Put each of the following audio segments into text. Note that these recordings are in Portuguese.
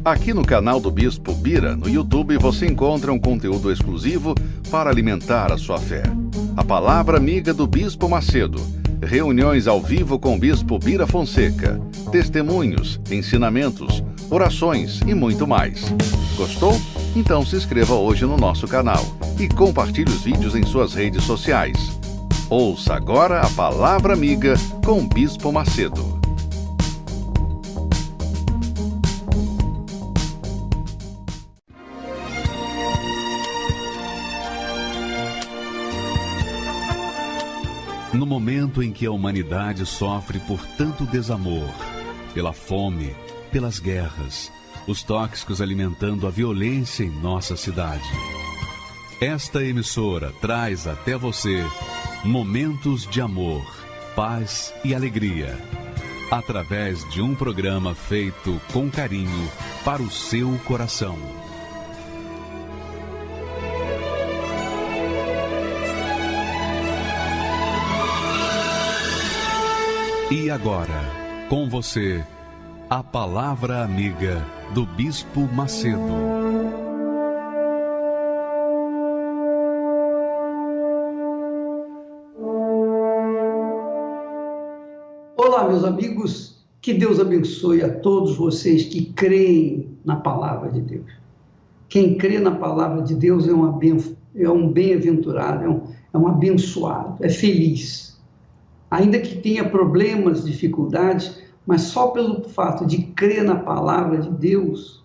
Aqui no canal do Bispo Bira, no YouTube, você encontra um conteúdo exclusivo para alimentar a sua fé. A Palavra Amiga do Bispo Macedo. Reuniões ao vivo com o Bispo Bira Fonseca. Testemunhos, ensinamentos, orações e muito mais. Gostou? Então se inscreva hoje no nosso canal e compartilhe os vídeos em suas redes sociais. Ouça agora a Palavra Amiga com o Bispo Macedo. No momento em que a humanidade sofre por tanto desamor, pela fome, pelas guerras, os tóxicos alimentando a violência em nossa cidade, esta emissora traz até você momentos de amor, paz e alegria, através de um programa feito com carinho para o seu coração. E agora, com você, a Palavra Amiga do Bispo Macedo. Olá, meus amigos, que Deus abençoe a todos vocês que creem na Palavra de Deus. Quem crê na Palavra de Deus é um bem-aventurado, é um abençoado, é feliz. Ainda que tenha problemas, dificuldades, mas só pelo fato de crer na Palavra de Deus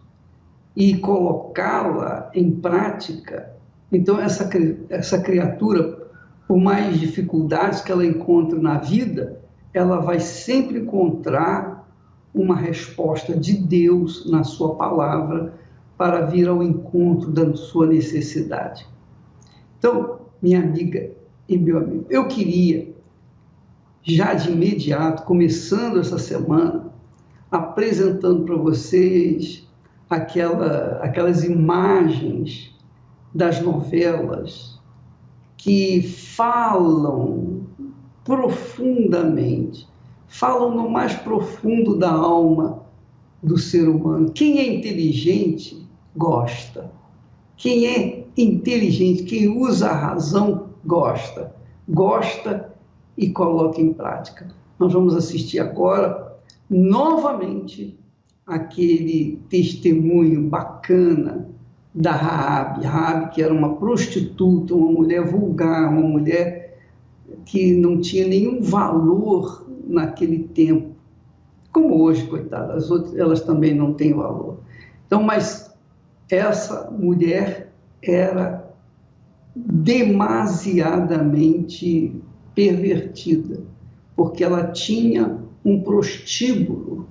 e colocá-la em prática, então essa criatura, por mais dificuldades que ela encontre na vida, ela vai sempre encontrar uma resposta de Deus na sua palavra para vir ao encontro da sua necessidade. Então, minha amiga e meu amigo, eu queria já de imediato, começando essa semana, apresentando para vocês aquelas imagens das novelas que falam profundamente, falam no mais profundo da alma do ser humano. Quem é inteligente, gosta. Quem é inteligente, quem usa a razão, gosta e coloca em prática. Nós vamos assistir agora, novamente, aquele testemunho bacana da Raabe, que era uma prostituta, uma mulher vulgar, uma mulher que não tinha nenhum valor naquele tempo. Como hoje, coitada, as outras, elas também não têm valor. Então, mas essa mulher era demasiadamente pervertida, porque ela tinha um prostíbulo.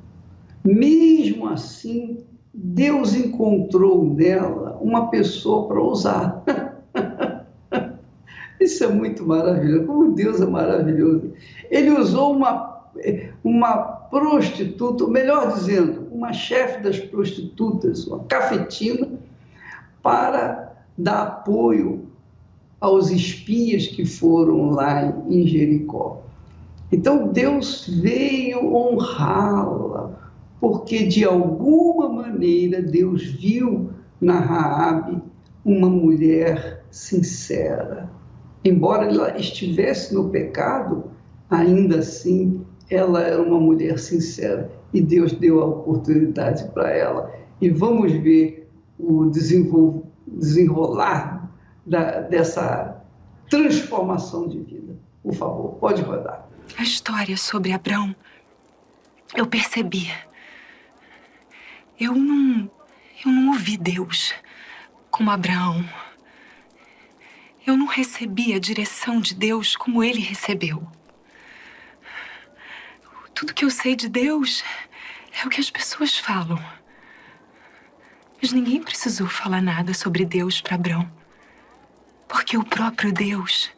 Mesmo assim, Deus encontrou nela uma pessoa para usar. Isso é muito maravilhoso, como Deus é maravilhoso. Ele usou uma prostituta, melhor dizendo, uma chefe das prostitutas, uma cafetina, para dar apoio aos espias que foram lá em Jericó. Então Deus veio honrá-la, porque de alguma maneira Deus viu na Raabe uma mulher sincera. Embora ela estivesse no pecado, ainda assim ela era uma mulher sincera e Deus deu a oportunidade para ela. E vamos ver o desenrolar dessa transformação de vida. Por favor, pode rodar. A história sobre Abrão, eu percebi. Eu não ouvi Deus como Abraão. Eu não recebi a direção de Deus como ele recebeu. Tudo que eu sei de Deus é o que as pessoas falam. Mas ninguém precisou falar nada sobre Deus para Abrão. Porque o próprio Deus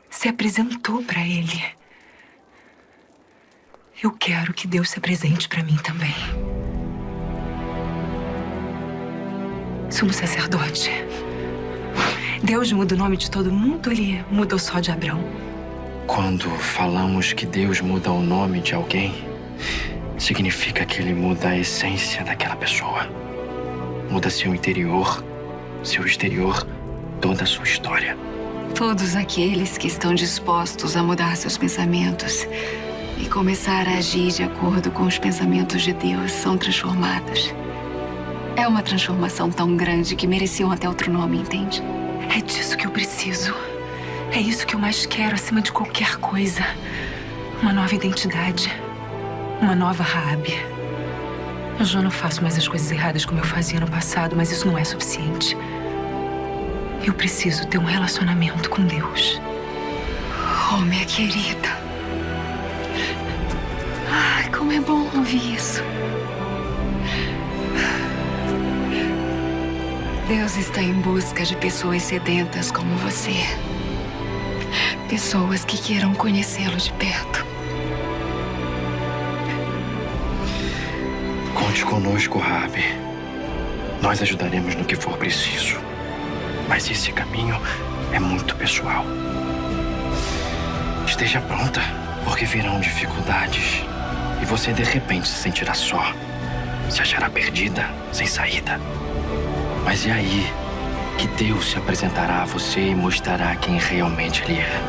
se apresentou para ele. Eu quero que Deus se apresente para mim também. Sumo sacerdote, Deus muda o nome de todo mundo ou ele mudou só de Abrão? Quando falamos que Deus muda o nome de alguém, significa que ele muda a essência daquela pessoa. muda seu interior, seu exterior, toda a sua história. Todos aqueles que estão dispostos a mudar seus pensamentos e começar a agir de acordo com os pensamentos de Deus são transformados. É uma transformação tão grande que mereciam até outro nome, entende? É disso que eu preciso. É isso que eu mais quero acima de qualquer coisa. Uma nova identidade. Uma nova Raabe. Eu já não faço mais as coisas erradas como eu fazia no passado, mas isso não é suficiente. Eu preciso ter um relacionamento com Deus. Oh, minha querida. Ai, como é bom ouvir isso. Deus está em busca de pessoas sedentas como você. Pessoas que queiram conhecê-lo de perto. Conte conosco, Raabe. Nós ajudaremos no que for preciso. Mas esse caminho é muito pessoal. Esteja pronta, porque virão dificuldades. E você, de repente, se sentirá só. Se achará perdida, sem saída. Mas é aí que Deus se apresentará a você e mostrará quem realmente Ele é.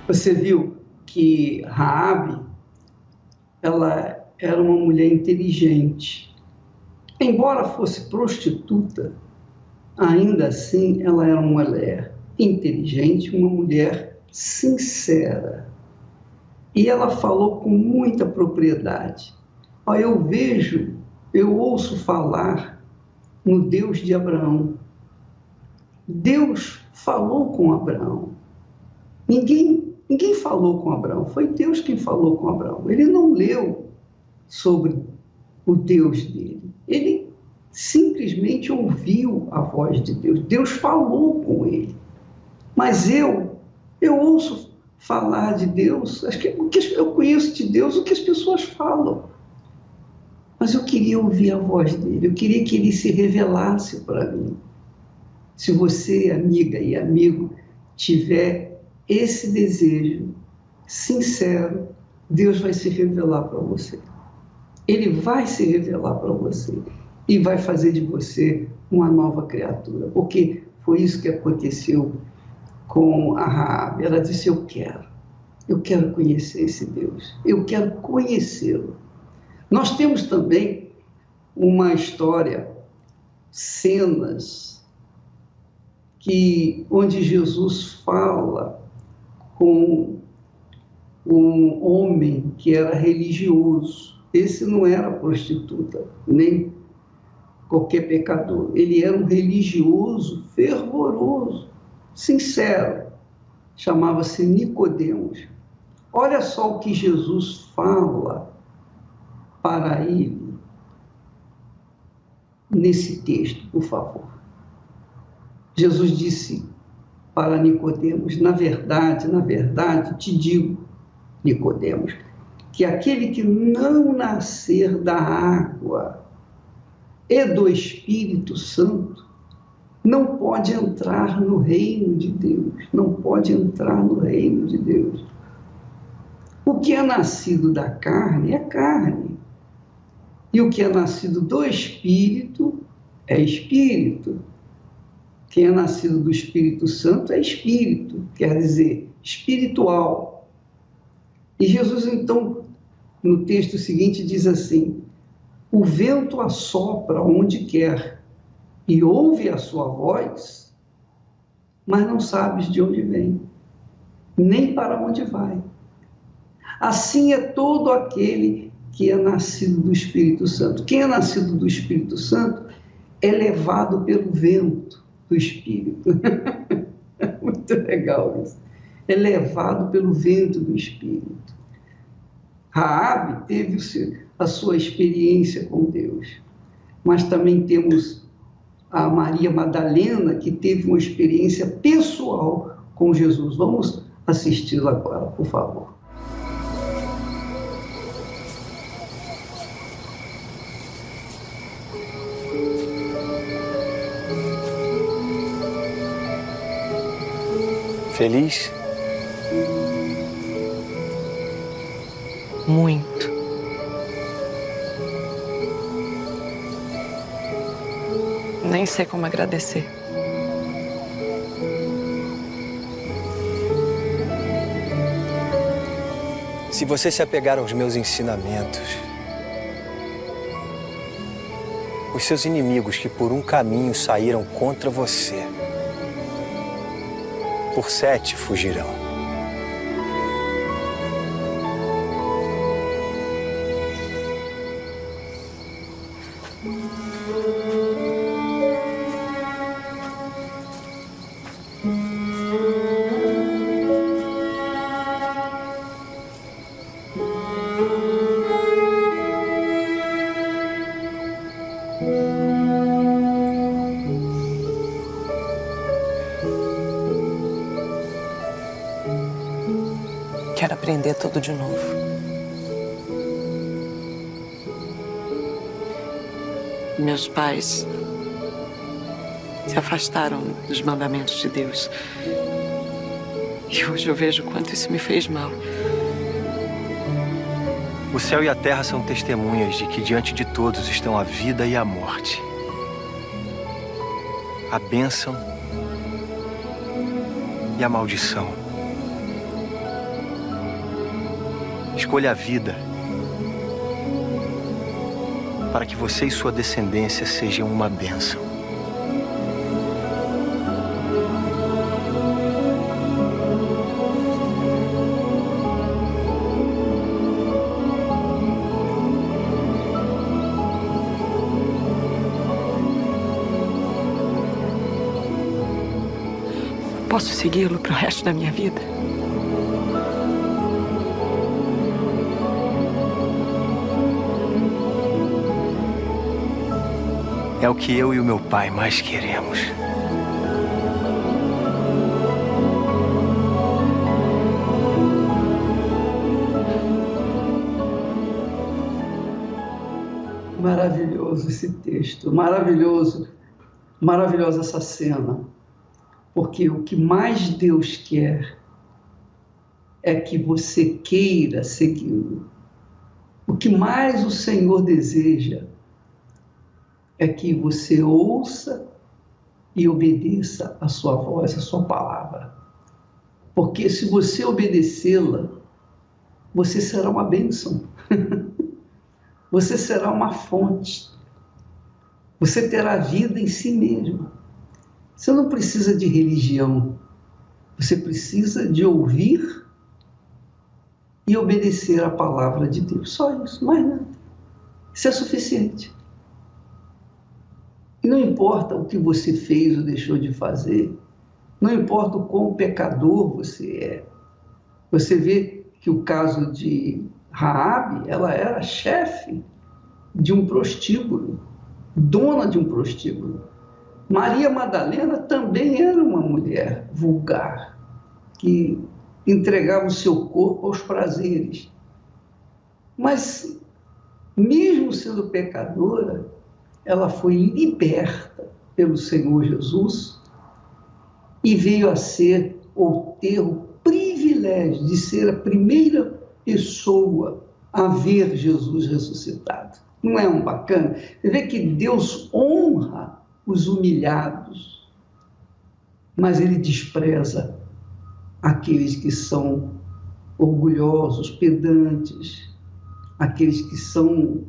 Você viu que Raabe, ela era uma mulher inteligente. Embora fosse prostituta, ainda assim ela era uma mulher inteligente, uma mulher sincera. E ela falou com muita propriedade. Eu ouço falar no Deus de Abraão. Deus falou com Abraão. Ninguém falou com Abraão, foi Deus quem falou com Abraão. Ele não leu sobre o Deus dele. Ele simplesmente ouviu a voz de Deus. Deus falou com ele. Mas eu ouço falar de Deus, acho que eu conheço de Deus o que as pessoas falam. Mas eu queria ouvir a voz dele, eu queria que ele se revelasse para mim. Se você, amiga e amigo, tiver esse desejo sincero, Deus vai se revelar para você. Ele vai se revelar para você e vai fazer de você uma nova criatura, porque foi isso que aconteceu com a Raabe. Ela disse: eu quero conhecer esse Deus, eu quero conhecê-lo. Nós temos também uma história, cenas, onde Jesus fala com um homem que era religioso. Esse não era prostituta, nem qualquer pecador. Ele era um religioso, fervoroso, sincero. Chamava-se Nicodemos. Olha só o que Jesus fala para ele nesse texto, por favor. Jesus disse para Nicodemos: na verdade, te digo, Nicodemos, que aquele que não nascer da água e do Espírito Santo não pode entrar no reino de Deus, não pode entrar no reino de Deus. O que é nascido da carne é carne, e o que é nascido do Espírito é Espírito. Quem é nascido do Espírito Santo é Espírito, quer dizer, espiritual. E Jesus, então, no texto seguinte, diz assim: o vento assopra onde quer e ouve a sua voz, mas não sabes de onde vem, nem para onde vai. Assim é todo aquele que é nascido do Espírito Santo. Quem é nascido do Espírito Santo é levado pelo vento do Espírito. Muito legal isso. É levado pelo vento do Espírito. Raabe teve a sua experiência com Deus, mas também temos a Maria Madalena, que teve uma experiência pessoal com Jesus. Vamos assisti-la agora, por favor. Feliz? muito. Nem sei como agradecer. Se você se apegar aos meus ensinamentos, os seus inimigos que por um caminho saíram contra você, por 7 fugirão. Quero aprender tudo de novo. Meus pais se afastaram dos mandamentos de Deus. E hoje eu vejo o quanto isso me fez mal. O céu e a terra são testemunhas de que diante de todos estão a vida e a morte, a bênção e a maldição. Escolha a vida para que você e sua descendência sejam uma bênção. Posso segui-lo pro resto da minha vida? É o que eu e o meu pai mais queremos. Maravilhoso esse texto, maravilhoso, maravilhosa essa cena, porque o que mais Deus quer é que você queira segui-lo. O que mais o Senhor deseja é que você ouça e obedeça a sua voz, a sua palavra. Porque se você obedecê-la, você será uma bênção. Você será uma fonte. Você terá vida em si mesmo. Você não precisa de religião. Você precisa de ouvir e obedecer a palavra de Deus. Só isso, mais nada. Isso é suficiente. E não importa o que você fez ou deixou de fazer, não importa o quão pecador você é. Você vê que o caso de Raabe, ela era chefe de um prostíbulo, dona de um prostíbulo. Maria Madalena também era uma mulher vulgar, que entregava o seu corpo aos prazeres. Mas, mesmo sendo pecadora, ela foi liberta pelo Senhor Jesus e veio a ser, ou ter o privilégio de ser a primeira pessoa a ver Jesus ressuscitado. Não é um bacana? Você vê que Deus honra os humilhados, mas Ele despreza aqueles que são orgulhosos, pedantes, aqueles que são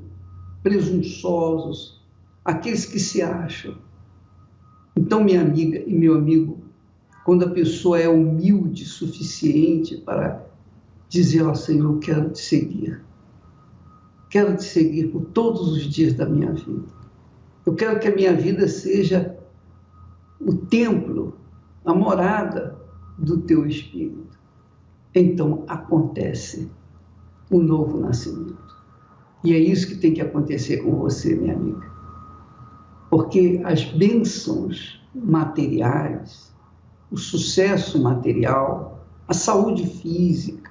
presunçosos, aqueles que se acham. Então, minha amiga e meu amigo, quando a pessoa é humilde o suficiente para dizer ao Senhor, eu quero te seguir por todos os dias da minha vida. Eu quero que a minha vida seja o templo, a morada do teu Espírito. Então acontece o novo nascimento. E é isso que tem que acontecer com você, minha amiga. Porque as bênçãos materiais, o sucesso material, a saúde física,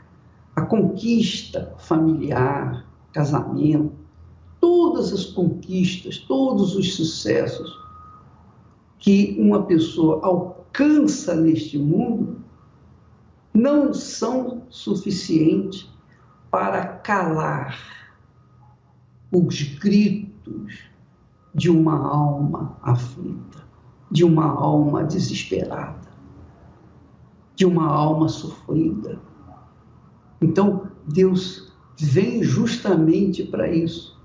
a conquista familiar, casamento, todas as conquistas, todos os sucessos que uma pessoa alcança neste mundo não são suficientes para calar os gritos de uma alma aflita, de uma alma desesperada, de uma alma sofrida. Então, Deus vem justamente para isso,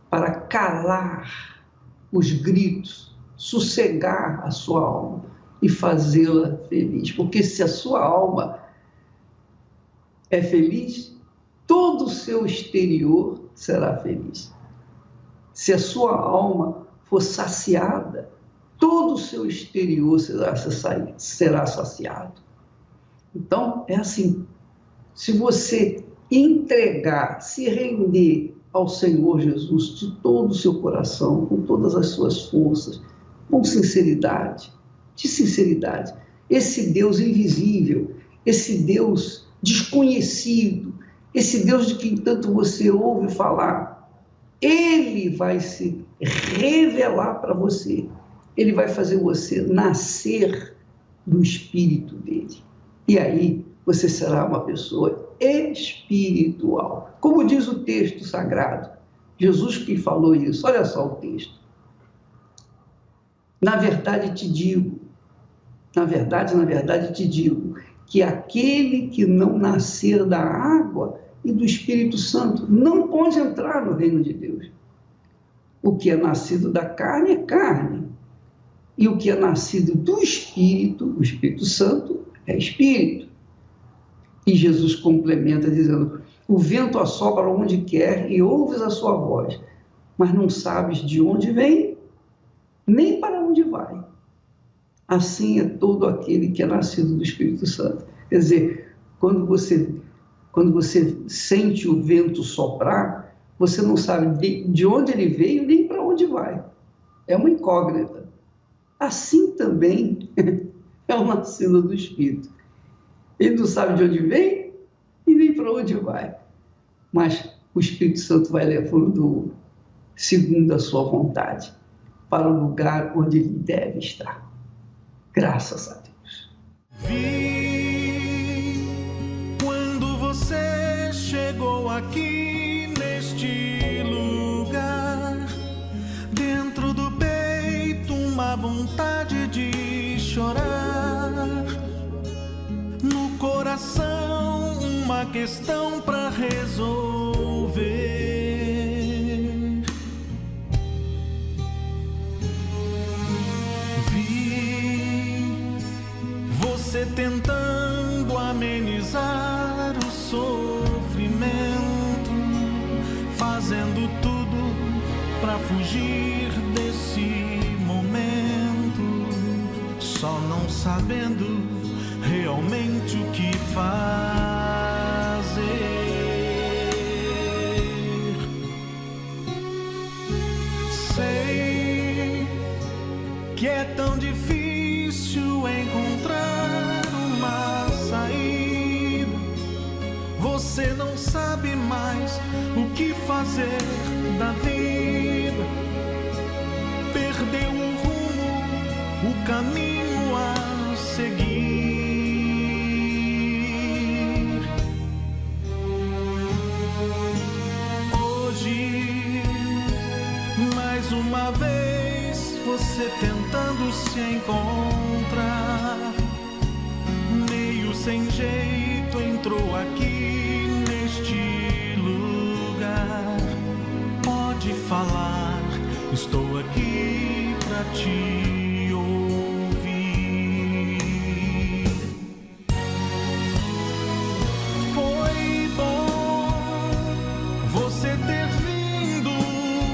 para calar os gritos, sossegar a sua alma e fazê-la feliz. Porque se a sua alma é feliz, todo o seu exterior será feliz. Se a sua alma for saciada, todo o seu exterior será saciado. Então, é assim, se você entregar, se render ao Senhor Jesus de todo o seu coração, com todas as suas forças, com sinceridade, esse Deus invisível, esse Deus desconhecido, esse Deus de quem tanto você ouve falar, Ele vai se revelar para você, Ele vai fazer você nascer do Espírito dele. E aí você será uma pessoa espiritual. Como diz o texto sagrado, Jesus que falou isso, olha só o texto. Na verdade te digo, que aquele que não nascer da água e do Espírito Santo não pode entrar no reino de Deus. O que é nascido da carne é carne, e o que é nascido do Espírito, o Espírito Santo, é Espírito. E Jesus complementa dizendo, o vento assopra onde quer e ouves a sua voz, mas não sabes de onde vem, nem para onde vai. Assim é todo aquele que é nascido do Espírito Santo. Quer dizer, quando você sente o vento soprar, você não sabe de onde ele veio nem para onde vai. É uma incógnita. Assim também é o nascido do Espírito. Ele não sabe de onde vem e nem para onde vai. Mas o Espírito Santo vai levando-o, segundo a sua vontade, para o lugar onde ele deve estar. Graças a Deus. Vi quando você chegou aqui neste lugar, dentro do peito uma vontade de chorar, no coração uma questão para resolver. Você tentando amenizar o sofrimento, fazendo tudo para fugir desse momento, só não sabendo realmente o que fazer. Sei que é tão difícil encontrar uma saída. Você não sabe mais o que fazer da vida. Perdeu o rumo, o caminho a seguir. Hoje, mais uma vez, você tentando se encontrar, meio sem jeito entrou aqui neste lugar. Pode falar, estou aqui pra te ouvir. Foi bom você ter vindo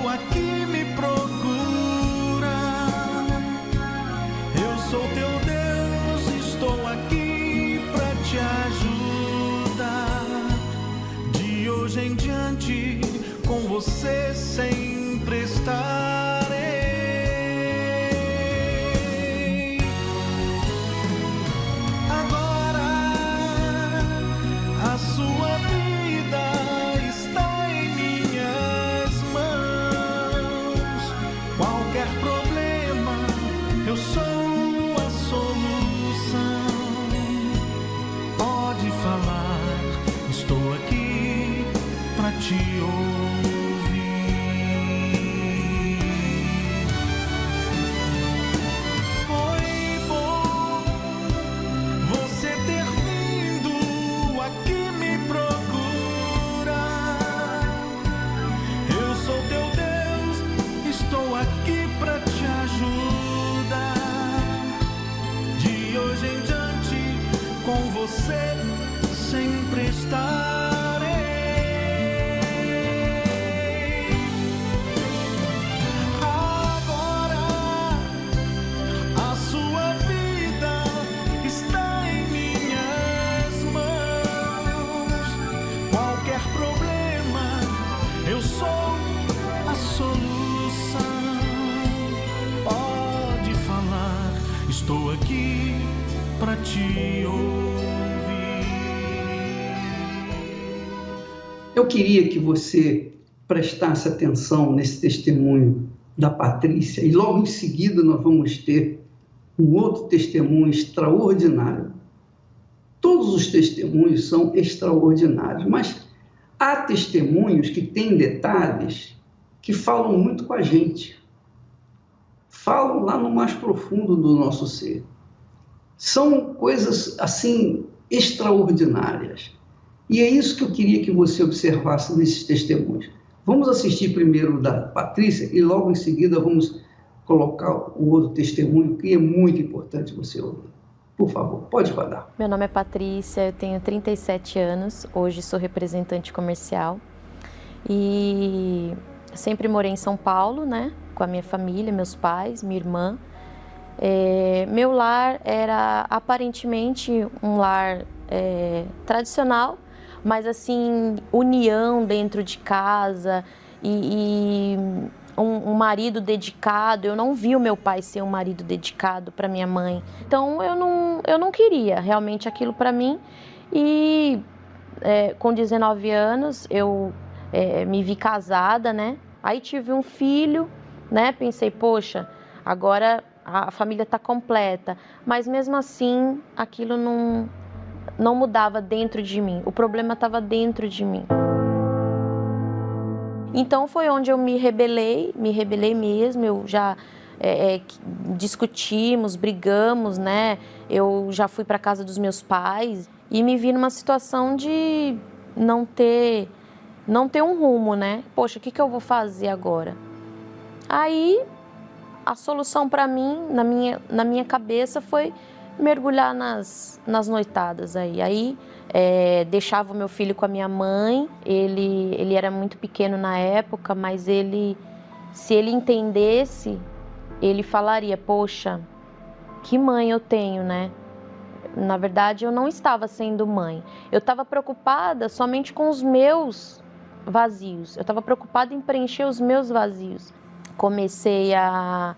aqui me procurar. Eu sou teu Deus, estou aqui pra te ajudar. De hoje em diante, com você sempre estarei. Agora a sua vida está em minhas mãos. Qualquer problema, eu sou a solução. Pode falar, estou aqui Eu queria que você prestasse atenção nesse testemunho da Patrícia e logo em seguida nós vamos ter um outro testemunho extraordinário. Todos os testemunhos são extraordinários, mas há testemunhos que têm detalhes que falam muito com a gente, falam lá no mais profundo do nosso ser. São coisas assim extraordinárias. E é isso que eu queria que você observasse nesses testemunhos. Vamos assistir primeiro o da Patrícia e logo em seguida vamos colocar o outro testemunho que é muito importante você ouvir. Por favor, pode rodar. Meu nome é Patrícia, eu tenho 37 anos, hoje sou representante comercial e sempre morei em São Paulo, né, com a minha família, meus pais, minha irmã. Meu lar era aparentemente um lar tradicional, mas assim, união dentro de casa e um marido dedicado. Eu não vi o meu pai ser um marido dedicado para minha mãe. Então eu não queria realmente aquilo para mim. E com 19 anos eu me vi casada, né? Aí tive um filho, né? Pensei, poxa, agora a família está completa. Mas mesmo assim, aquilo não mudava dentro de mim. O problema estava dentro de mim. Então foi onde eu me rebelei mesmo. Eu já discutimos, brigamos, né? Eu já fui para casa dos meus pais e me vi numa situação de não ter um rumo, né? Poxa, o que eu vou fazer agora? Aí a solução para mim, na minha cabeça, foi mergulhar nas noitadas aí. Deixava o meu filho com a minha mãe. Ele era muito pequeno na época, mas se ele entendesse, ele falaria, poxa, que mãe eu tenho, né? Na verdade, eu não estava sendo mãe. Eu estava preocupada somente com os meus vazios. Eu estava preocupada em preencher os meus vazios. Comecei a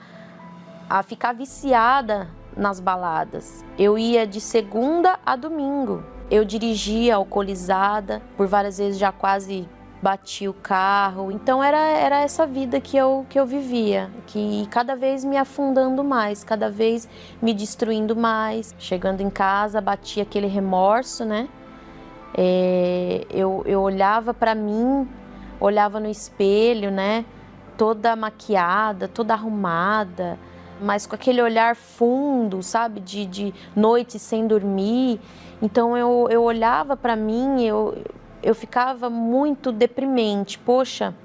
ficar viciada nas baladas. Eu ia de segunda a domingo. Eu dirigia alcoolizada, por várias vezes já quase bati o carro. Então era essa vida que eu vivia, que cada vez me afundando mais, cada vez me destruindo mais. Chegando em casa, batia aquele remorso, né? Eu olhava para mim, olhava no espelho, né? Toda maquiada, toda arrumada, mas com aquele olhar fundo, sabe? De noite sem dormir. Então eu olhava para mim, eu ficava muito deprimente. Poxa,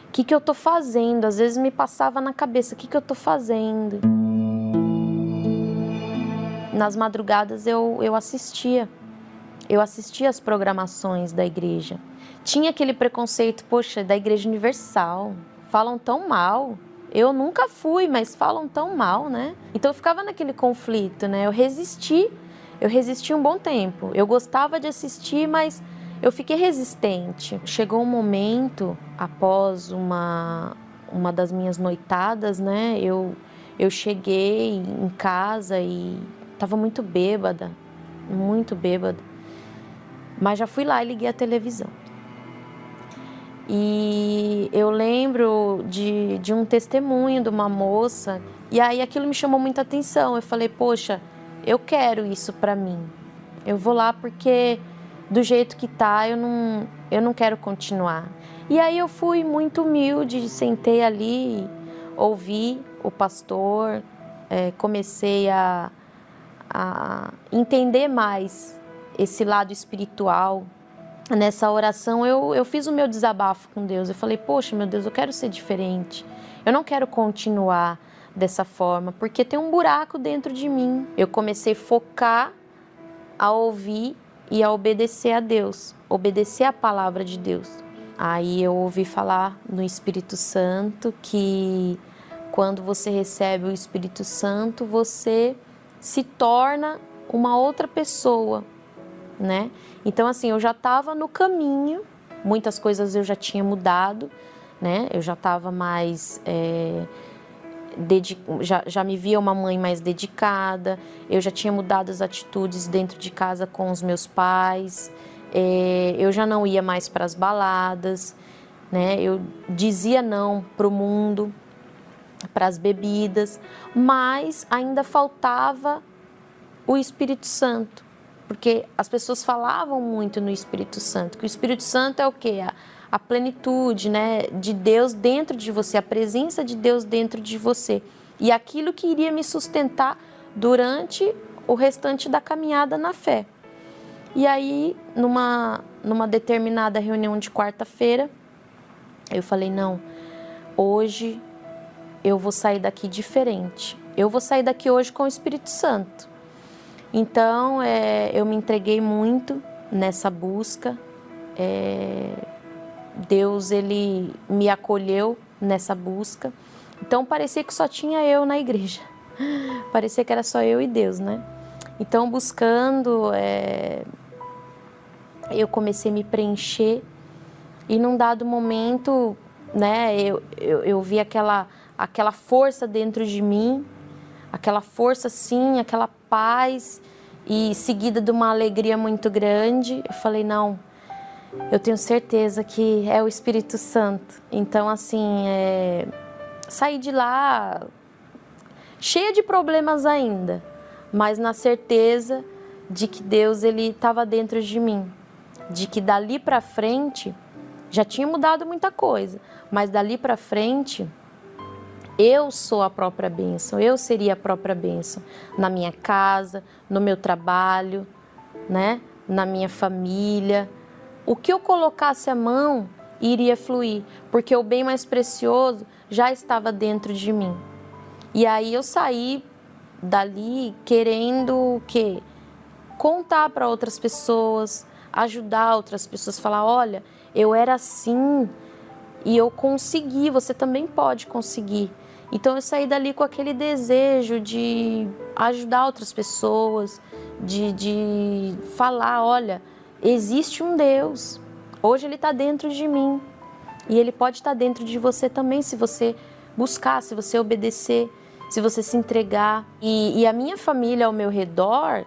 o que eu tô fazendo? Às vezes me passava na cabeça, o que eu tô fazendo? Nas madrugadas eu assistia as programações da igreja. Tinha aquele preconceito, poxa, da Igreja Universal, falam tão mal. Eu nunca fui, mas falam tão mal, né? Então eu ficava naquele conflito, né? Eu resisti um bom tempo. Eu gostava de assistir, mas eu fiquei resistente. Chegou um momento, após uma das minhas noitadas, né? Eu cheguei em casa e estava muito bêbada. Mas já fui lá e liguei a televisão. E eu lembro de um testemunho de uma moça, e aí aquilo me chamou muita atenção. Eu falei, poxa, eu quero isso pra mim. Eu vou lá porque do jeito que tá, eu não quero continuar. E aí eu fui muito humilde, sentei ali, ouvi o pastor, comecei a entender mais esse lado espiritual. Nessa oração eu fiz o meu desabafo com Deus. Eu falei, poxa, meu Deus, eu quero ser diferente. Eu não quero continuar dessa forma, porque tem um buraco dentro de mim. Eu comecei a focar, a ouvir e a obedecer a Deus, obedecer a palavra de Deus. Aí eu ouvi falar no Espírito Santo que quando você recebe o Espírito Santo, você se torna uma outra pessoa, né? Então, assim, eu já estava no caminho, muitas coisas eu já tinha mudado, né? Eu já estava mais, já me via uma mãe mais dedicada, eu já tinha mudado as atitudes dentro de casa com os meus pais, eu já não ia mais para as baladas, né? Eu dizia não para o mundo, para as bebidas, mas ainda faltava o Espírito Santo, porque as pessoas falavam muito no Espírito Santo, que o Espírito Santo é o quê? A plenitude, né, de Deus dentro de você, a presença de Deus dentro de você, e aquilo que iria me sustentar durante o restante da caminhada na fé. E aí, numa determinada reunião de quarta-feira, eu falei, não, hoje eu vou sair daqui diferente. Eu vou sair daqui hoje com o Espírito Santo. Então, eu me entreguei muito nessa busca. Deus, Ele me acolheu nessa busca. Então, parecia que só tinha eu na igreja. Parecia que era só eu e Deus, né? Então, buscando, eu comecei a me preencher. E num dado momento, né, eu vi aquela força dentro de mim, aquela força, sim, aquela paz, e seguida de uma alegria muito grande. Eu falei, não, eu tenho certeza que é o Espírito Santo. Então, assim, saí de lá cheia de problemas ainda, mas na certeza de que Deus, Ele estava dentro de mim, de que dali para frente já tinha mudado muita coisa, mas dali para frente eu sou a própria bênção, eu seria a própria bênção na minha casa, no meu trabalho, né? Na minha família. O que eu colocasse a mão iria fluir, porque o bem mais precioso já estava dentro de mim. E aí eu saí dali querendo o quê? Contar para outras pessoas, ajudar outras pessoas, falar, olha, eu era assim e eu consegui, você também pode conseguir. Então eu saí dali com aquele desejo de ajudar outras pessoas, de falar, olha, existe um Deus, hoje Ele está dentro de mim e Ele pode estar dentro de você também, se você buscar, se você obedecer, se você se entregar. E a minha família ao meu redor,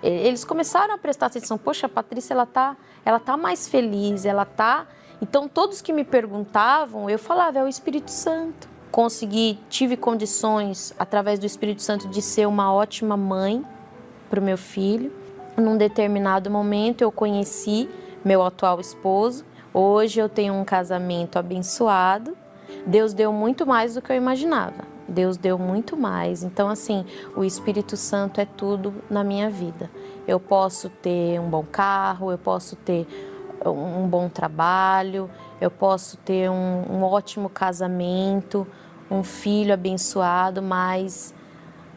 eles começaram a prestar atenção, poxa, a Patrícia, ela tá mais feliz, ela tá... Então todos que me perguntavam, eu falava, é o Espírito Santo. Tive condições, através do Espírito Santo, de ser uma ótima mãe para o meu filho. Num determinado momento eu conheci meu atual esposo. Hoje eu tenho um casamento abençoado. Deus deu muito mais do que eu imaginava. Deus deu muito mais. Então, assim, o Espírito Santo é tudo na minha vida. Eu posso ter um bom carro, eu posso ter um bom trabalho, eu posso ter um ótimo casamento, um filho abençoado, mas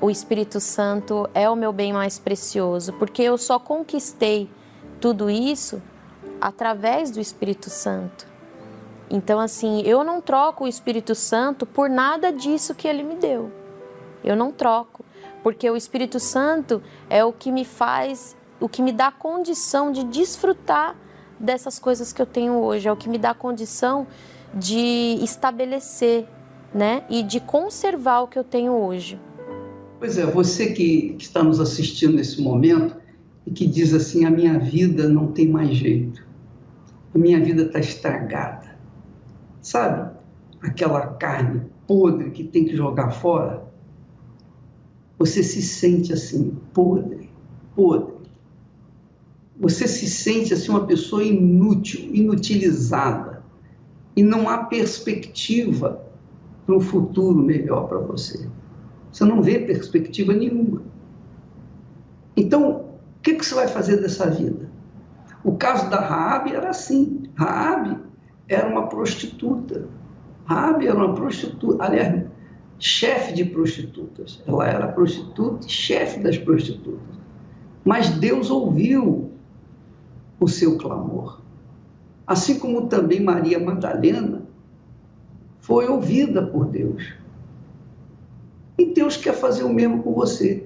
o Espírito Santo é o meu bem mais precioso, porque eu só conquistei tudo isso através do Espírito Santo. Então, assim, eu não troco o Espírito Santo por nada disso que Ele me deu. Eu não troco, porque o Espírito Santo é o que me faz, o que me dá condição de desfrutar dessas coisas que eu tenho hoje, é o que me dá condição de estabelecer, né, e de conservar o que eu tenho hoje. Pois é, você que está nos assistindo nesse momento e que diz assim, a minha vida não tem mais jeito, a minha vida está estragada, sabe? Aquela carne podre que tem que jogar fora, você se sente assim, podre. Você se sente assim uma pessoa inútil, inutilizada, e não há perspectiva para um futuro melhor para você. Você não vê perspectiva nenhuma. Então, o que você vai fazer dessa vida? O caso da Raabe era assim. Raabe era uma prostituta. Raabe era uma prostituta, aliás, chefe de prostitutas. Ela era prostituta e chefe das prostitutas. Mas Deus ouviu o seu clamor. Assim como também Maria Madalena foi ouvida por Deus. E Deus quer fazer o mesmo com você.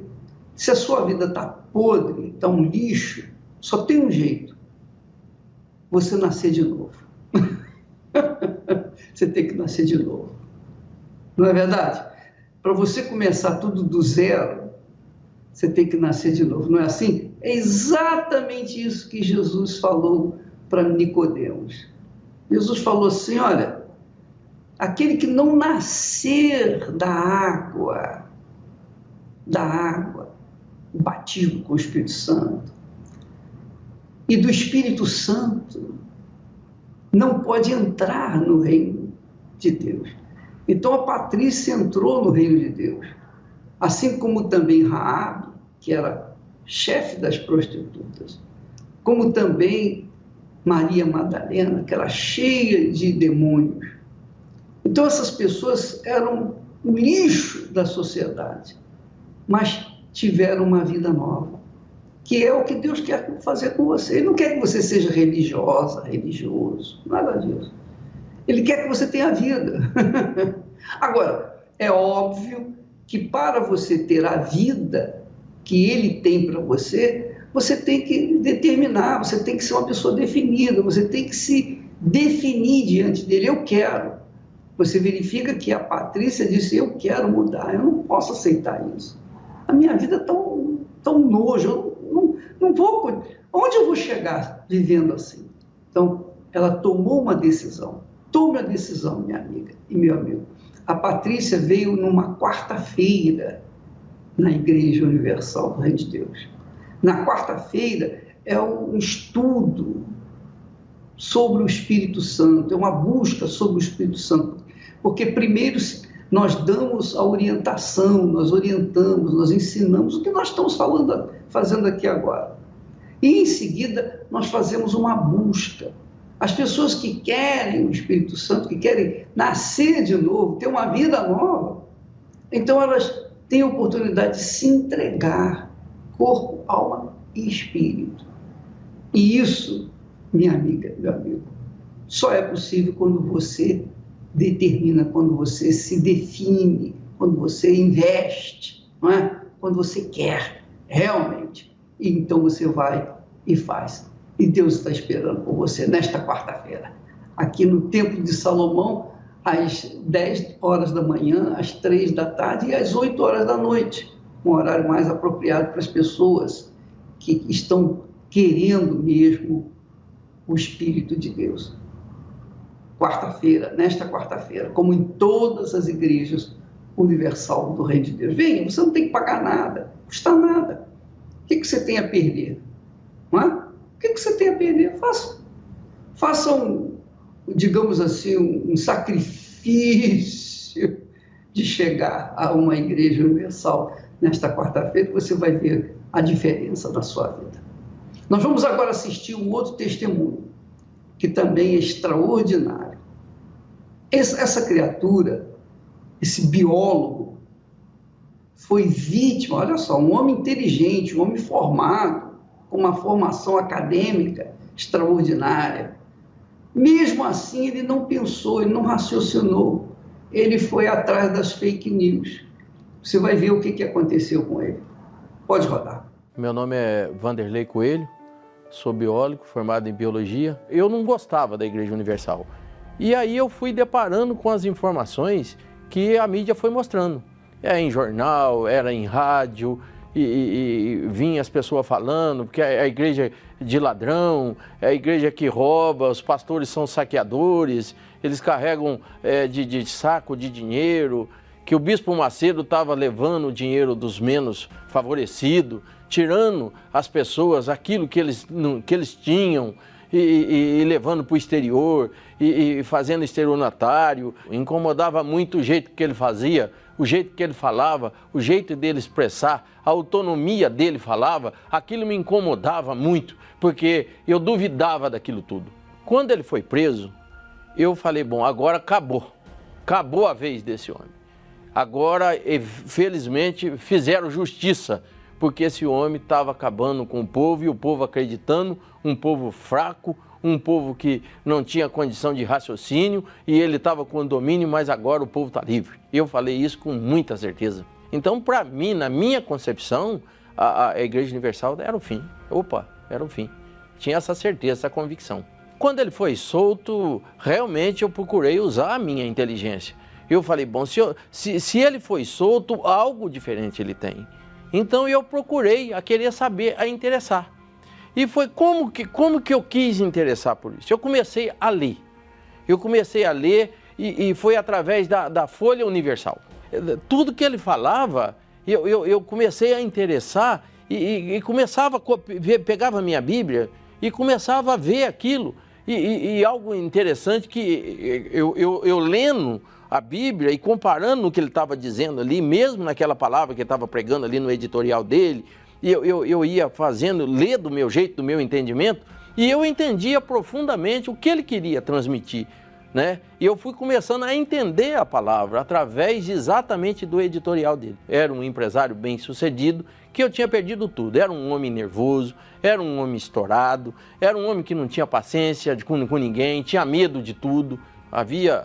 Se a sua vida está podre, está um lixo, só tem um jeito. Você nascer de novo. Você tem que nascer de novo. Não é verdade? Para você começar tudo do zero, Você tem que nascer de novo, não é assim? É exatamente isso que Jesus falou para Nicodemos. Jesus falou assim, olha, aquele que não nascer da água, o batismo com o Espírito Santo, e do Espírito Santo, não pode entrar no reino de Deus. Então a Patrícia entrou no reino de Deus, assim como também Raabe, que era chefe das prostitutas, como também Maria Madalena, que era cheia de demônios. Então essas pessoas eram o lixo da sociedade, mas tiveram uma vida nova, que é o que Deus quer fazer com você. Ele não quer que você seja religiosa, religioso, nada disso. Ele quer que você tenha vida. Agora, é óbvio que para você ter a vida que Ele tem para você, você tem que determinar, você tem que ser uma pessoa definida, você tem que se definir diante dele. Eu quero. Você verifica que a Patrícia disse, eu quero mudar, eu não posso aceitar isso. A minha vida é tão nojo, eu não vou... Onde eu vou chegar vivendo assim? Então, ela tomou uma decisão. Tome a decisão, minha amiga e meu amigo. A Patrícia veio numa quarta-feira na Igreja Universal do Reino de Deus. Na quarta-feira é um estudo sobre o Espírito Santo, é uma busca sobre o Espírito Santo. Porque primeiro nós damos a orientação, nós orientamos, nós ensinamos o que nós estamos fazendo aqui agora. E em seguida nós fazemos uma busca. As pessoas que querem o Espírito Santo, que querem nascer de novo, ter uma vida nova, então elas têm a oportunidade de se entregar, corpo, alma e espírito. E isso, minha amiga, meu amigo, só é possível quando você determina, quando você se define, quando você investe, não é? Quando você quer realmente. E então você vai e faz. E Deus está esperando por você nesta quarta-feira, aqui no Templo de Salomão, às 10 horas da manhã, às 3 da tarde e às 8 horas da noite, um horário mais apropriado para as pessoas que estão querendo mesmo o Espírito de Deus. Quarta-feira, nesta quarta-feira, como em todas as igrejas universal do Reino de Deus. Venha, você não tem que pagar nada, custa nada. O que você tem a perder? Não é? O que você tem a perder? Faça digamos assim, um sacrifício de chegar a uma igreja universal nesta quarta-feira, você vai ver a diferença na sua vida. Nós vamos agora assistir um outro testemunho, que também é extraordinário. Essa criatura, esse biólogo, foi vítima, olha só, um homem inteligente, um homem formado, com uma formação acadêmica extraordinária. Mesmo assim, ele não pensou, ele não raciocinou, ele foi atrás das fake news. Você vai ver o que aconteceu com ele. Pode rodar. Meu nome é Vanderlei Coelho, sou biólogo, formado em biologia. Eu não gostava da Igreja Universal. E aí eu fui deparando com as informações que a mídia foi mostrando. Era em jornal, era em rádio, e vinha as pessoas falando, porque a igreja de ladrão, é a igreja que rouba, os pastores são saqueadores, eles carregam de saco de dinheiro, que o Bispo Macedo estava levando o dinheiro dos menos favorecidos, tirando as pessoas aquilo que eles tinham e levando para o exterior e fazendo estelionatário. Incomodava muito o jeito que ele fazia, o jeito que ele falava, o jeito dele expressar, a autonomia dele falava, aquilo me incomodava muito, porque eu duvidava daquilo tudo. Quando ele foi preso, eu falei, bom, agora acabou a vez desse homem. Agora, felizmente, fizeram justiça, porque esse homem estava acabando com o povo e o povo acreditando, um povo fraco, um povo que não tinha condição de raciocínio e ele estava com domínio, mas agora o povo está livre. Eu falei isso com muita certeza. Então, para mim, na minha concepção, a Igreja Universal era o fim. Era o fim. Tinha essa certeza, essa convicção. Quando ele foi solto, realmente eu procurei usar a minha inteligência. Eu falei, bom, se ele foi solto, algo diferente ele tem. Então eu procurei a querer saber, a interessar. E foi como que eu quis interessar por isso? Eu comecei a ler. E foi através da Folha Universal. Tudo que ele falava, eu comecei a interessar e começava a pegava a minha Bíblia e começava a ver aquilo. E algo interessante que eu lendo a Bíblia e comparando o que ele estava dizendo ali, mesmo naquela palavra que ele estava pregando ali no editorial dele, eu ia fazendo, ler do meu jeito, do meu entendimento, e eu entendia profundamente o que ele queria transmitir, né? E eu fui começando a entender a palavra através exatamente do editorial dele. Era um empresário bem-sucedido, que eu tinha perdido tudo. Era um homem nervoso, era um homem estourado, era um homem que não tinha paciência com ninguém, tinha medo de tudo. Havia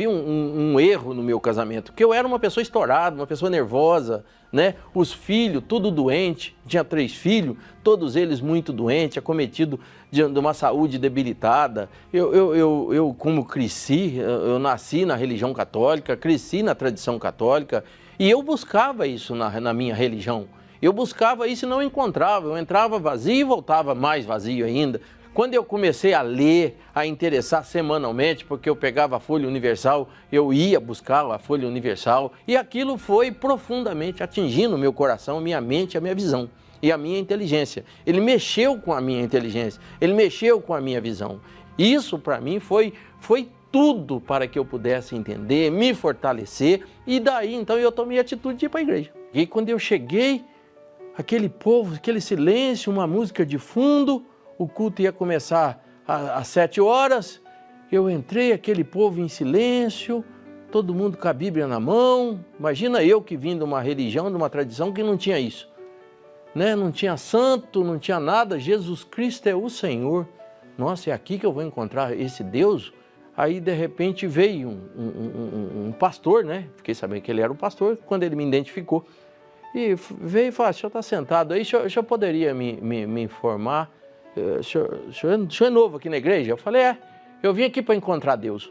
um erro no meu casamento, que eu era uma pessoa estourada, uma pessoa nervosa, né? Os filhos, tudo doente, tinha 3 filhos, todos eles muito doentes, acometido de uma saúde debilitada. Eu como cresci, eu nasci na religião católica, cresci na tradição católica, e eu buscava isso na minha religião. Eu buscava isso e não encontrava, eu entrava vazio e voltava mais vazio ainda. Quando eu comecei a ler, a interessar semanalmente, porque eu pegava a Folha Universal, eu ia buscar a Folha Universal, e aquilo foi profundamente atingindo o meu coração, a minha mente, a minha visão e a minha inteligência. Ele mexeu com a minha inteligência, ele mexeu com a minha visão. Isso para mim foi tudo para que eu pudesse entender, me fortalecer, e daí então eu tomei a atitude de ir para a igreja. E quando eu cheguei, aquele povo, aquele silêncio, uma música de fundo, o culto ia começar às 7 horas, eu entrei, aquele povo em silêncio, todo mundo com a Bíblia na mão. Imagina eu que vim de uma religião, de uma tradição que não tinha isso, né? Não tinha santo, não tinha nada, Jesus Cristo é o Senhor. Nossa, é aqui que eu vou encontrar esse Deus? Aí de repente veio um pastor, né? Fiquei sabendo que ele era o pastor quando ele me identificou. E veio e falou: o senhor está sentado aí, o senhor poderia me informar? O senhor é novo aqui na igreja? Eu falei: eu vim aqui para encontrar Deus.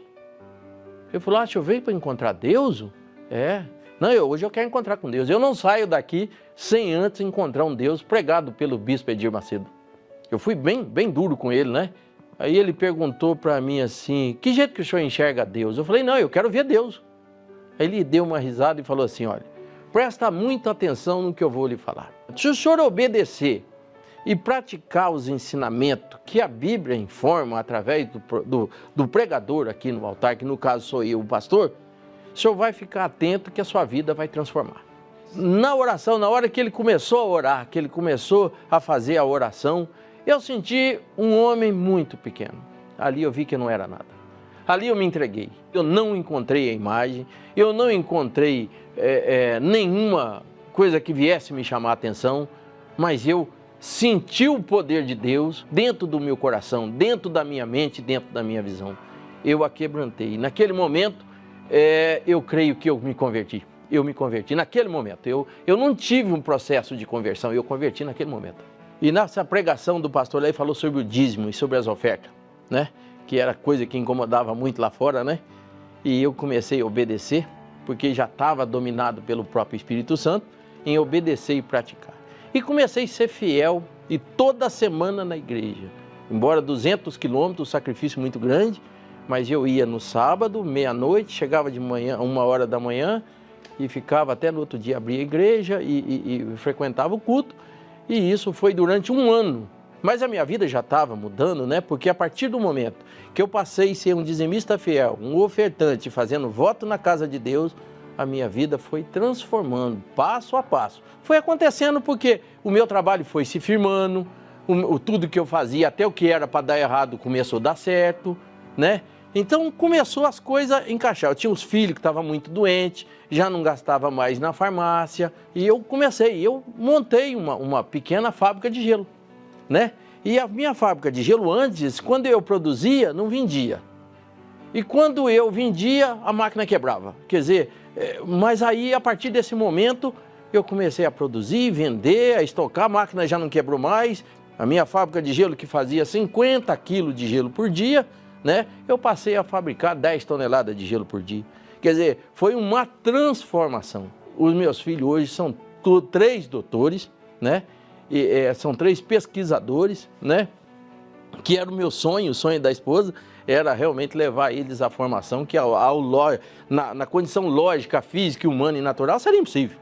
Ele falou: o senhor veio para encontrar Deus? Não, hoje eu quero encontrar com Deus. Eu não saio daqui sem antes encontrar um Deus pregado pelo bispo Edir Macedo. Eu fui bem duro com ele, né? Aí ele perguntou para mim assim: que jeito que o senhor enxerga Deus? Eu falei: não, eu quero ver Deus. Aí ele deu uma risada e falou assim: olha, presta muita atenção no que eu vou lhe falar. Se o senhor obedecer e praticar os ensinamentos que a Bíblia informa através do pregador aqui no altar, que no caso sou eu, o pastor, o senhor vai ficar atento que a sua vida vai transformar. Na oração, na hora que ele começou a orar, que ele começou a fazer a oração, eu senti um homem muito pequeno. Ali eu vi que não era nada. Ali eu me entreguei. Eu não encontrei a imagem, eu não encontrei nenhuma coisa que viesse me chamar a atenção, mas eu senti o poder de Deus dentro do meu coração, dentro da minha mente, dentro da minha visão. Eu a quebrantei. Naquele momento, eu creio que eu me converti. Eu me converti naquele momento. Eu não tive um processo de conversão, eu converti naquele momento. E nessa pregação do pastor ele falou sobre o dízimo e sobre as ofertas, né? Que era coisa que incomodava muito lá fora, né? E eu comecei a obedecer, porque já estava dominado pelo próprio Espírito Santo, em obedecer e praticar. E comecei a ser fiel e toda semana na igreja. Embora 200 quilômetros, sacrifício muito grande, mas eu ia no sábado, meia-noite, chegava de manhã, 1h da manhã, e ficava até no outro dia, abria a igreja e frequentava o culto. E isso foi durante 1 ano. Mas a minha vida já estava mudando, né? Porque a partir do momento que eu passei a ser um dizimista fiel, um ofertante, fazendo voto na casa de Deus, a minha vida foi transformando, passo a passo. Foi acontecendo porque o meu trabalho foi se firmando, tudo que eu fazia, até o que era para dar errado, começou a dar certo, né? Então começou as coisas a encaixar. Eu tinha os filhos que estavam muito doentes, já não gastava mais na farmácia, e eu montei uma pequena fábrica de gelo, né? E a minha fábrica de gelo antes, quando eu produzia, não vendia. E quando eu vendia, a máquina quebrava. Quer dizer, mas aí a partir desse momento eu comecei a produzir, vender, a estocar, a máquina já não quebrou mais. A minha fábrica de gelo que fazia 50 quilos de gelo por dia, né? Eu passei a fabricar 10 toneladas de gelo por dia. Quer dizer, foi uma transformação. Os meus filhos hoje são 3 doutores, né? São 3 pesquisadores, né? Que era o meu sonho, o sonho da esposa, era realmente levar eles à formação que na condição lógica, física, humana e natural seria impossível.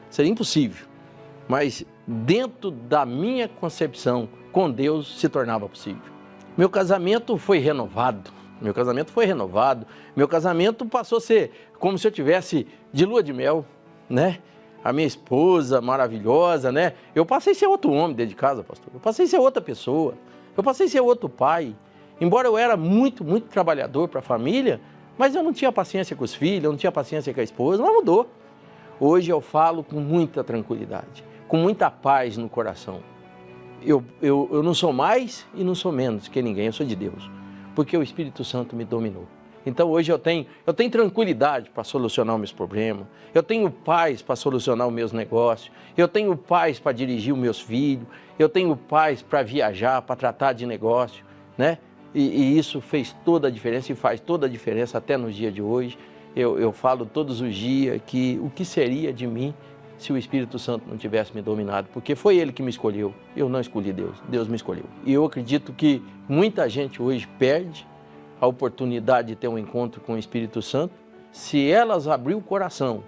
Seria impossível. Mas dentro da minha concepção, com Deus, se tornava possível. Meu casamento foi renovado. Meu casamento passou a ser como se eu tivesse de lua de mel, né? A minha esposa maravilhosa, né? Eu passei a ser outro homem dentro de casa, pastor. Eu passei a ser outra pessoa. Eu passei a ser outro pai. Embora eu era muito, muito trabalhador para a família, mas eu não tinha paciência com os filhos, eu não tinha paciência com a esposa, mas mudou. Hoje eu falo com muita tranquilidade, com muita paz no coração. Eu não sou mais e não sou menos que ninguém, eu sou de Deus, porque o Espírito Santo me dominou. Então hoje eu tenho tranquilidade para solucionar os meus problemas, eu tenho paz para solucionar os meus negócios, eu tenho paz para dirigir os meus filhos, eu tenho paz para viajar, para tratar de negócio, né? E isso fez toda a diferença e faz toda a diferença até nos dias de hoje. Eu falo todos os dias que o que seria de mim se o Espírito Santo não tivesse me dominado, porque foi Ele que me escolheu, eu não escolhi Deus, Deus me escolheu. E eu acredito que muita gente hoje perde a oportunidade de ter um encontro com o Espírito Santo se elas abrir o coração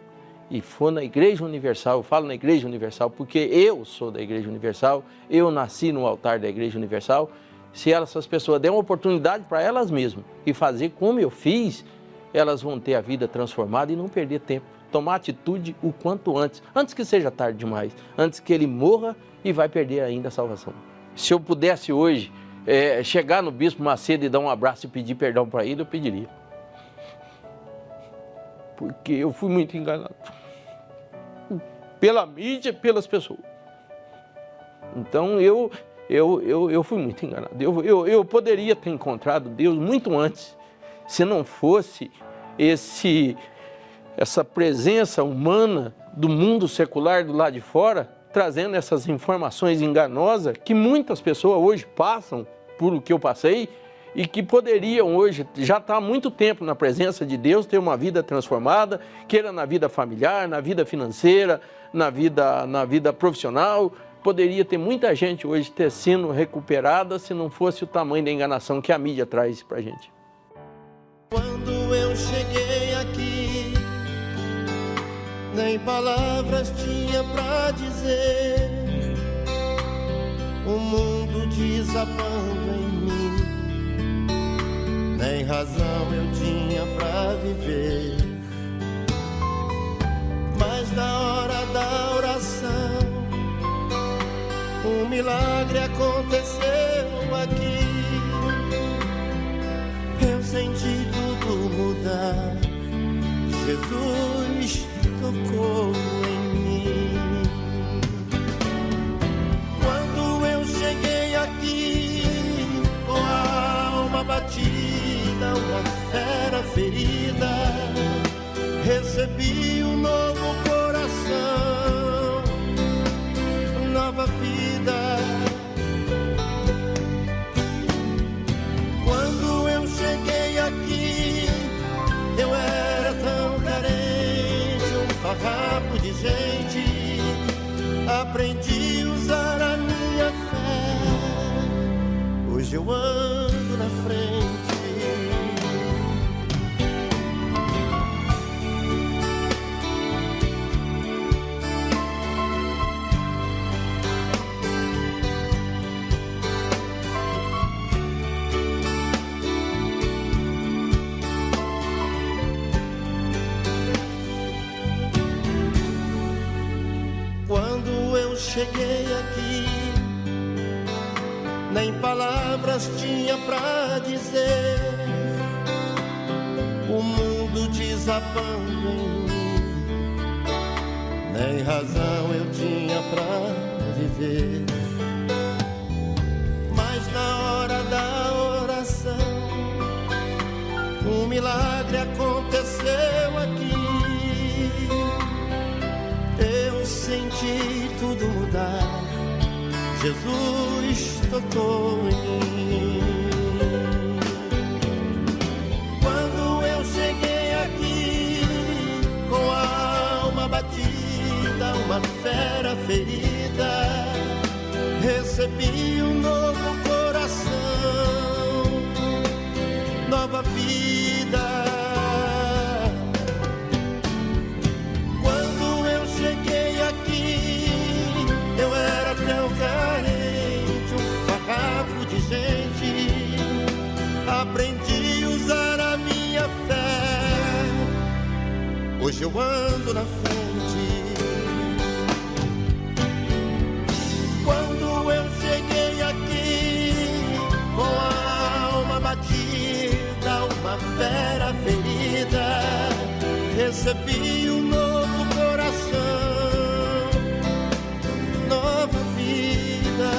e for na Igreja Universal. Eu falo na Igreja Universal porque eu sou da Igreja Universal, eu nasci no altar da Igreja Universal. Se essas pessoas derem uma oportunidade para elas mesmas e fazer como eu fiz, elas vão ter a vida transformada e não perder tempo. Tomar atitude o quanto antes que seja tarde demais, antes que ele morra e vai perder ainda a salvação. Se eu pudesse hoje chegar no Bispo Macedo e dar um abraço e pedir perdão para ele, eu pediria. Porque eu fui muito enganado. Pela mídia e pelas pessoas. Então eu fui muito enganado. Eu poderia ter encontrado Deus muito antes, se não fosse essa presença humana do mundo secular do lado de fora, trazendo essas informações enganosas que muitas pessoas hoje passam por o que eu passei e que poderiam hoje já estar há muito tempo na presença de Deus, ter uma vida transformada, queira na vida familiar, na vida financeira, na vida profissional. Poderia ter muita gente hoje ter sido recuperada se não fosse o tamanho da enganação que a mídia traz pra gente. Quando eu cheguei aqui, nem palavras tinha pra dizer. O mundo desabando em mim, nem razão eu tinha pra viver. Mas na hora da oração, um milagre aconteceu aqui. Eu senti tudo mudar. Jesus tocou em mim. Quando eu cheguei aqui, com a alma batida, uma fera ferida, recebi um novo coração, nova vida. Quando eu cheguei aqui, eu era tão carente, um farrapo de gente. Aprendi a usar a minha fé, hoje eu ando na frente. Quando eu cheguei aqui, nem palavras tinha pra dizer. O mundo desabando em mim, nem razão eu tinha pra viver. Mas na hora da oração, um milagre aconteceu aqui. Eu senti tudo mudar, Jesus tocou em mim. Quando eu cheguei aqui, com a alma batida, uma fé aprendi a usar a minha fé. Hoje eu ando na frente. Quando eu cheguei aqui com a alma batida, uma fera ferida, recebi um novo coração, nova vida.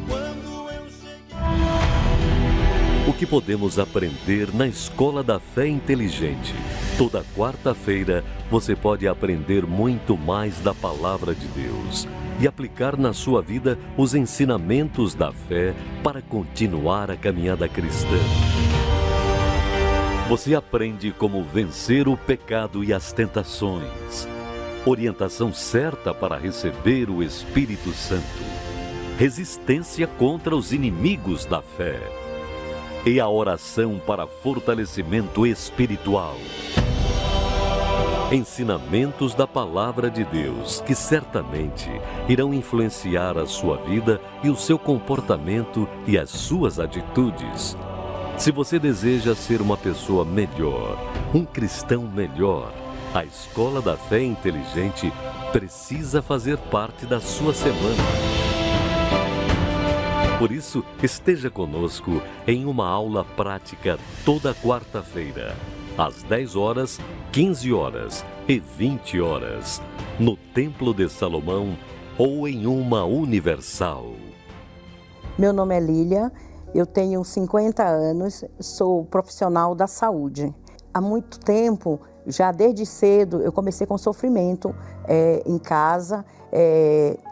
Quando eu cheguei... O que podemos aprender na Escola da Fé Inteligente? Toda quarta-feira você pode aprender muito mais da Palavra de Deus e aplicar na sua vida os ensinamentos da fé para continuar a caminhada cristã. Você aprende como vencer o pecado e as tentações, orientação certa para receber o Espírito Santo, resistência contra os inimigos da fé e a oração para fortalecimento espiritual. Ensinamentos da Palavra de Deus que certamente irão influenciar a sua vida e o seu comportamento e as suas atitudes. Se você deseja ser uma pessoa melhor, um cristão melhor, a Escola da Fé Inteligente precisa fazer parte da sua semana. Por isso, esteja conosco em uma aula prática toda quarta-feira, às 10 horas, 15 horas e 20 horas, no Templo de Salomão ou em uma Universal. Meu nome é Lília, eu tenho 50 anos, sou profissional da saúde. Há muito tempo, já desde cedo, eu comecei com sofrimento em casa,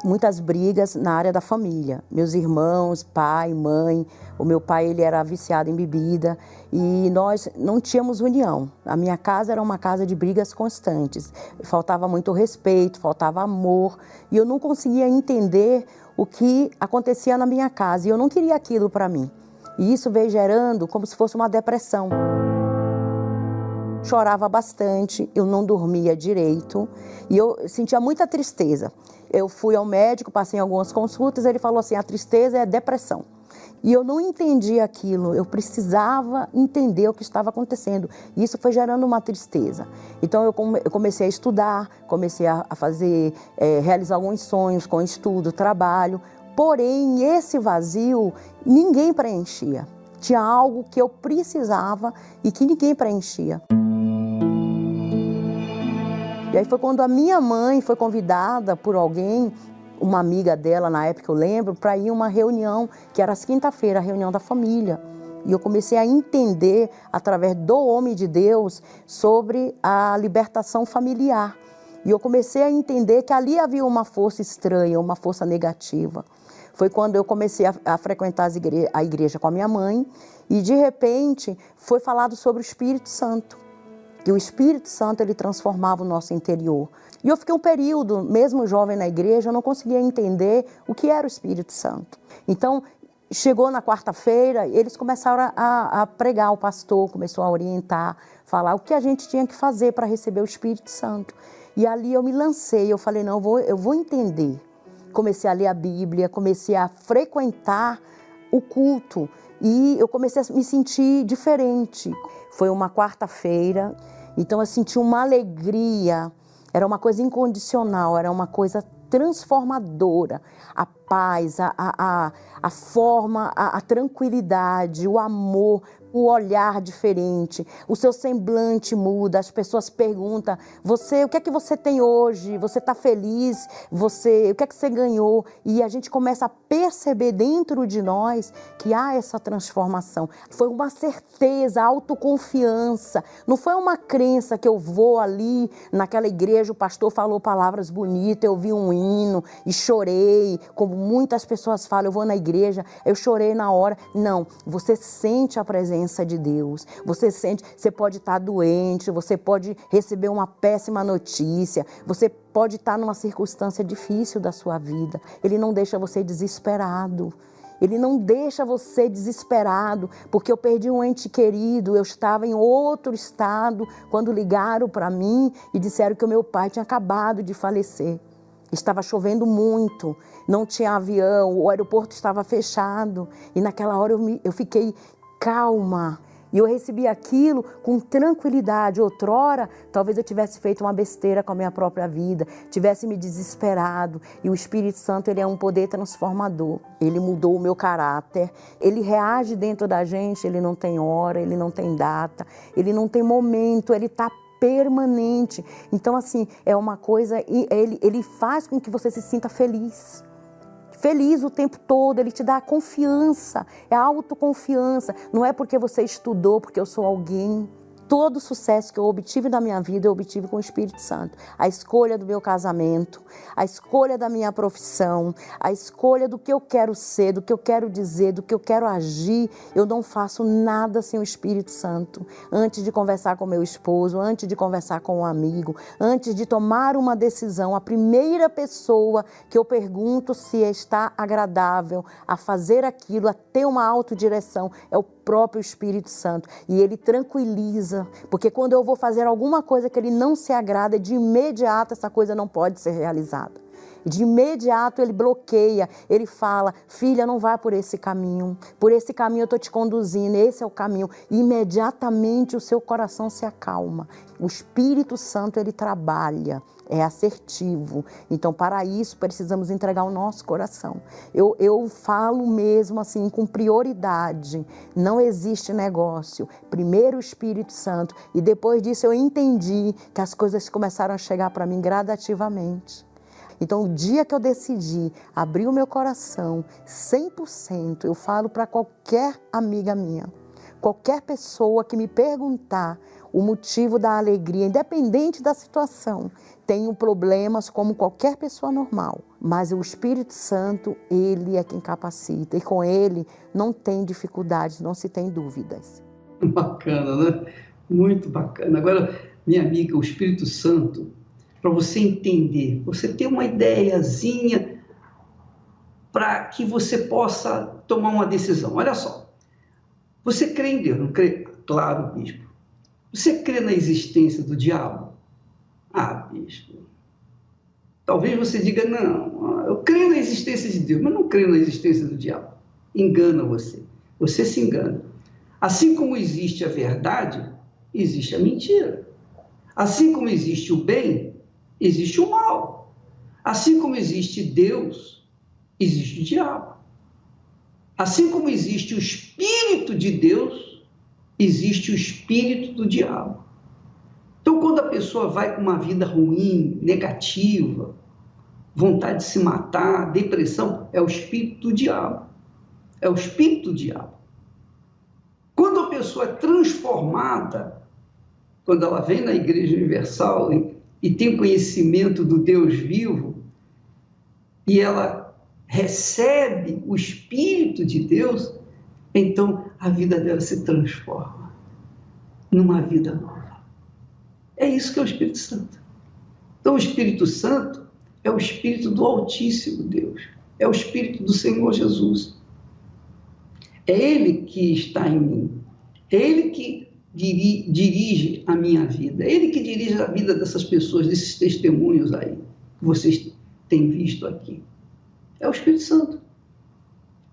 muitas brigas na área da família. Meus irmãos, pai, mãe, o meu pai ele era viciado em bebida e nós não tínhamos união. A minha casa era uma casa de brigas constantes. Faltava muito respeito, faltava amor e eu não conseguia entender o que acontecia na minha casa e eu não queria aquilo para mim. E isso veio gerando como se fosse uma depressão. Chorava bastante, eu não dormia direito e eu sentia muita tristeza. Eu fui ao médico, passei em algumas consultas, ele falou assim, a tristeza é depressão. E eu não entendi aquilo, eu precisava entender o que estava acontecendo. E isso foi gerando uma tristeza. Então eu comecei a estudar, comecei a realizar alguns sonhos com estudo, trabalho. Porém, esse vazio, ninguém preenchia. Tinha algo que eu precisava e que ninguém preenchia. E aí foi quando a minha mãe foi convidada por alguém, uma amiga dela, na época eu lembro, para ir a uma reunião, que era às quinta-feira, a reunião da família. E eu comecei a entender, através do homem de Deus, sobre a libertação familiar. E eu comecei a entender que ali havia uma força estranha, uma força negativa. Foi quando eu comecei a frequentar a igreja com a minha mãe e, de repente, foi falado sobre o Espírito Santo. Que o Espírito Santo, ele transformava o nosso interior. E eu fiquei um período, mesmo jovem na igreja, eu não conseguia entender o que era o Espírito Santo. Então, chegou na quarta-feira, eles começaram a pregar, o pastor começou a orientar, falar o que a gente tinha que fazer para receber o Espírito Santo. E ali eu me lancei, eu falei, não, eu vou entender. Comecei a ler a Bíblia, comecei a frequentar o culto e eu comecei a me sentir diferente. Foi uma quarta-feira, então eu senti uma alegria, era uma coisa incondicional, era uma coisa transformadora. A paz, a forma, a tranquilidade, o amor, o olhar diferente, o seu semblante muda, as pessoas perguntam, o que é que você tem hoje? Você está feliz? O que é que você ganhou? E a gente começa a perceber dentro de nós que há essa transformação. Foi uma certeza, autoconfiança, não foi uma crença que eu vou ali naquela igreja, o pastor falou palavras bonitas, eu vi um hino e chorei, como muitas pessoas falam, eu vou na igreja, eu chorei na hora. Não, você sente a presença de Deus, você sente, você pode estar doente, você pode receber uma péssima notícia, você pode estar numa circunstância difícil da sua vida. Ele não deixa você desesperado. Ele não deixa você desesperado, porque eu perdi um ente querido, eu estava em outro estado, quando ligaram para mim e disseram que o meu pai tinha acabado de falecer. Estava chovendo muito, não tinha avião, o aeroporto estava fechado. E naquela hora eu fiquei calma. E eu recebi aquilo com tranquilidade. Outrora, talvez eu tivesse feito uma besteira com a minha própria vida, tivesse me desesperado. E o Espírito Santo, ele é um poder transformador. Ele mudou o meu caráter. Ele reage dentro da gente, ele não tem hora, ele não tem data, ele não tem momento, ele está permanente. Então, assim, é uma coisa, ele faz com que você se sinta feliz. Feliz o tempo todo, ele te dá confiança, é autoconfiança. Não é porque você estudou, porque eu sou alguém. Todo o sucesso que eu obtive na minha vida, eu obtive com o Espírito Santo. A escolha do meu casamento, a escolha da minha profissão, a escolha do que eu quero ser, do que eu quero dizer, do que eu quero agir. Eu não faço nada sem o Espírito Santo. Antes de conversar com meu esposo, antes de conversar com um amigo, antes de tomar uma decisão, a primeira pessoa que eu pergunto se está agradável a fazer aquilo, a ter uma autodireção, é o próprio Espírito Santo. E ele tranquiliza, porque quando eu vou fazer alguma coisa que ele não se agrada, de imediato essa coisa não pode ser realizada. De imediato ele bloqueia, ele fala: filha, não vá por esse caminho eu estou te conduzindo, esse é o caminho. E imediatamente o seu coração se acalma. O Espírito Santo, ele trabalha, é assertivo. Então, para isso, precisamos entregar o nosso coração. Eu falo mesmo assim, com prioridade. Não existe negócio. Primeiro o Espírito Santo. E depois disso eu entendi que as coisas começaram a chegar para mim gradativamente. Então, o dia que eu decidi abrir o meu coração 100%, eu falo para qualquer amiga minha, qualquer pessoa que me perguntar o motivo da alegria, independente da situação. Tenho problemas como qualquer pessoa normal, mas o Espírito Santo, ele é quem capacita, e com ele não tem dificuldades, não se tem dúvidas. Bacana, né? Muito bacana. Agora, minha amiga, o Espírito Santo, para você entender, você ter uma ideiazinha para que você possa tomar uma decisão. Olha só, você crê em Deus, não crê? Claro, bispo. Você crê na existência do diabo? Ah, bispo, talvez você diga: não, eu creio na existência de Deus, mas não creio na existência do diabo. Engana você, você se engana. Assim como existe a verdade, existe a mentira. Assim como existe o bem, existe o mal. Assim como existe Deus, existe o diabo. Assim como existe o Espírito de Deus, existe o espírito do diabo. Então, quando a pessoa vai com uma vida ruim, negativa, vontade de se matar, depressão, é o espírito do diabo. É o espírito do diabo. Quando a pessoa é transformada, quando ela vem na Igreja Universal e tem conhecimento do Deus vivo, e ela recebe o Espírito de Deus, então a vida dela se transforma numa vida nova. É isso que é o Espírito Santo. Então o Espírito Santo é o Espírito do Altíssimo Deus, é o Espírito do Senhor Jesus. É Ele que está em mim, é Ele que dirige a minha vida, é Ele que dirige a vida dessas pessoas, desses testemunhos aí, que vocês têm visto aqui. É o Espírito Santo.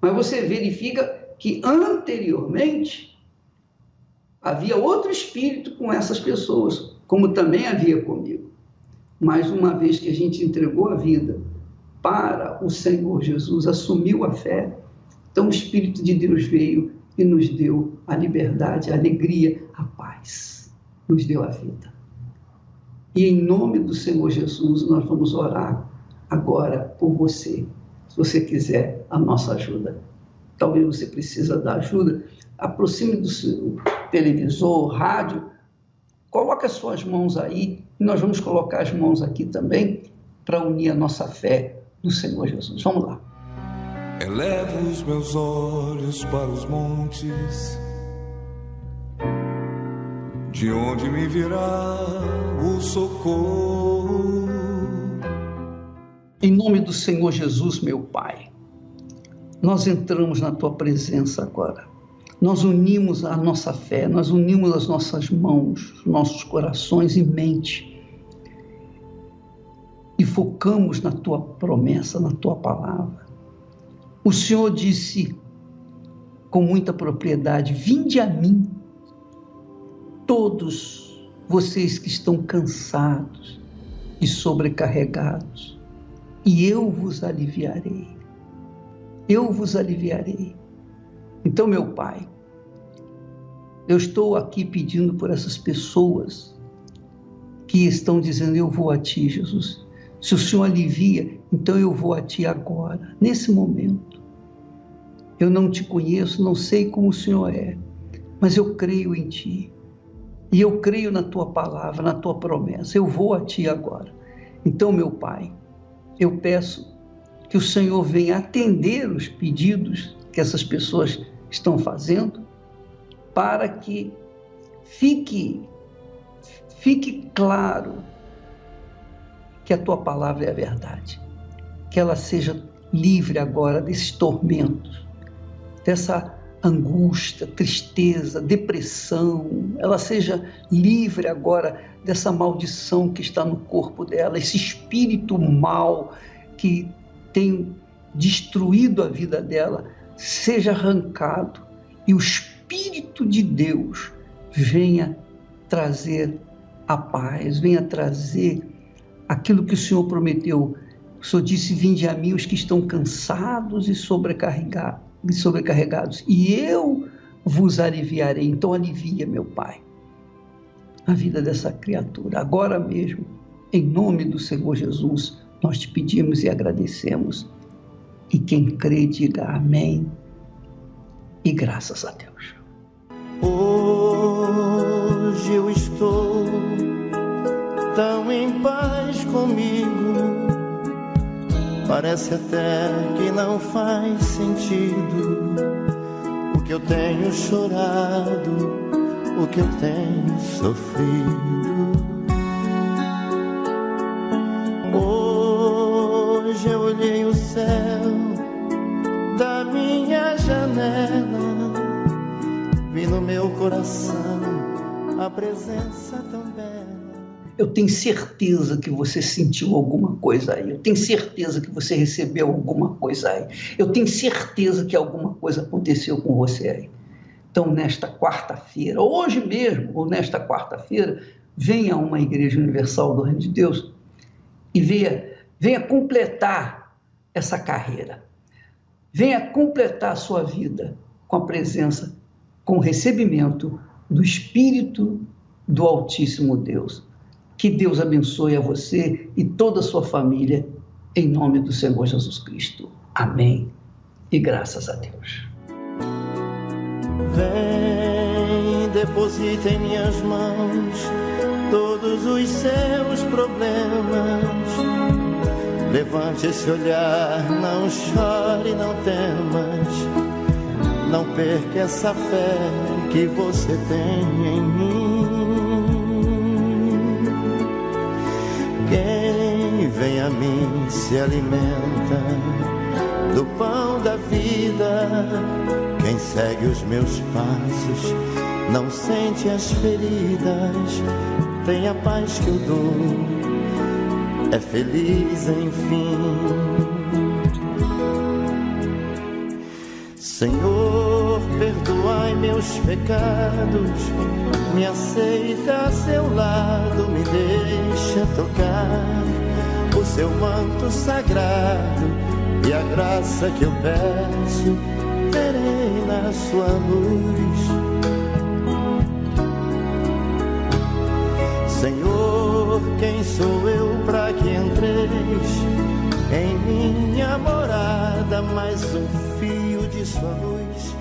Mas você verifica que anteriormente havia outro espírito com essas pessoas, como também havia comigo. Mas uma vez que a gente entregou a vida para o Senhor Jesus, assumiu a fé, então o Espírito de Deus veio e nos deu a liberdade, a alegria, a paz. Nos deu a vida. E em nome do Senhor Jesus, nós vamos orar agora por você. Se você quiser a nossa ajuda. Talvez você precisa da ajuda. Aproxime do seu televisor, rádio. Coloque as suas mãos aí. E nós vamos colocar as mãos aqui também para unir a nossa fé no Senhor Jesus. Vamos lá. Elevo os meus olhos para os montes, de onde me virá o socorro. Em nome do Senhor Jesus, meu Pai, nós entramos na Tua presença agora. Nós unimos a nossa fé, nós unimos as nossas mãos, nossos corações e mente. e focamos na tua promessa, na tua palavra. O Senhor disse com muita propriedade: vinde a mim, todos vocês que estão cansados e sobrecarregados, e eu vos aliviarei. Eu vos aliviarei. Então, meu Pai, eu estou aqui pedindo por essas pessoas que estão dizendo: eu vou a Ti, Jesus. Se o Senhor alivia, então eu vou a Ti agora, nesse momento. Eu não Te conheço, não sei como o Senhor é, mas eu creio em Ti. E eu creio na Tua palavra, na Tua promessa. Eu vou a Ti agora. Então, meu Pai, eu peço que o Senhor venha atender os pedidos que essas pessoas estão fazendo, para que fique claro que a Tua palavra é a verdade, que ela seja livre agora desses tormentos, dessa angústia, tristeza, depressão, ela seja livre agora dessa maldição que está no corpo dela, esse espírito mau que tem destruído a vida dela, seja arrancado e o Espírito de Deus venha trazer a paz, venha trazer aquilo que o Senhor prometeu. O Senhor disse: vinde a mim os que estão cansados e sobrecarregados, e eu vos aliviarei. Então alivia, meu Pai, a vida dessa criatura. Agora mesmo, em nome do Senhor Jesus, nós te pedimos e agradecemos. E quem crê, diga amém e graças a Deus. Hoje eu estou tão em paz comigo, parece até que não faz sentido o que eu tenho chorado, o que eu tenho sofrido. Hoje eu olhei o céu da minha janela, vi no meu coração a presença tão bela. Eu tenho certeza que você sentiu alguma coisa aí. Eu tenho certeza que você recebeu alguma coisa aí. Eu tenho certeza que alguma coisa aconteceu com você aí. Então, nesta quarta-feira, hoje mesmo, ou nesta quarta-feira, venha a uma Igreja Universal do Reino de Deus e venha completar essa carreira. Venha completar a sua vida com a presença, com o recebimento do Espírito do Altíssimo Deus. Que Deus abençoe a você e toda a sua família, em nome do Senhor Jesus Cristo. Amém. E graças a Deus. Vem, deposita em minhas mãos todos os seus problemas. Levante esse olhar, não chore, não temas. Não perca essa fé que você tem em mim. Quem vem a mim se alimenta do pão da vida. Quem segue os meus passos não sente as feridas. Tem a paz que eu dou, é feliz enfim. Senhor, perdoai meus pecados, me aceita a seu lado, me deixa tocar o seu manto sagrado, e a graça que eu peço verei na sua luz. Senhor, quem sou eu para que entreis em minha morada? Mais um fio de sua luz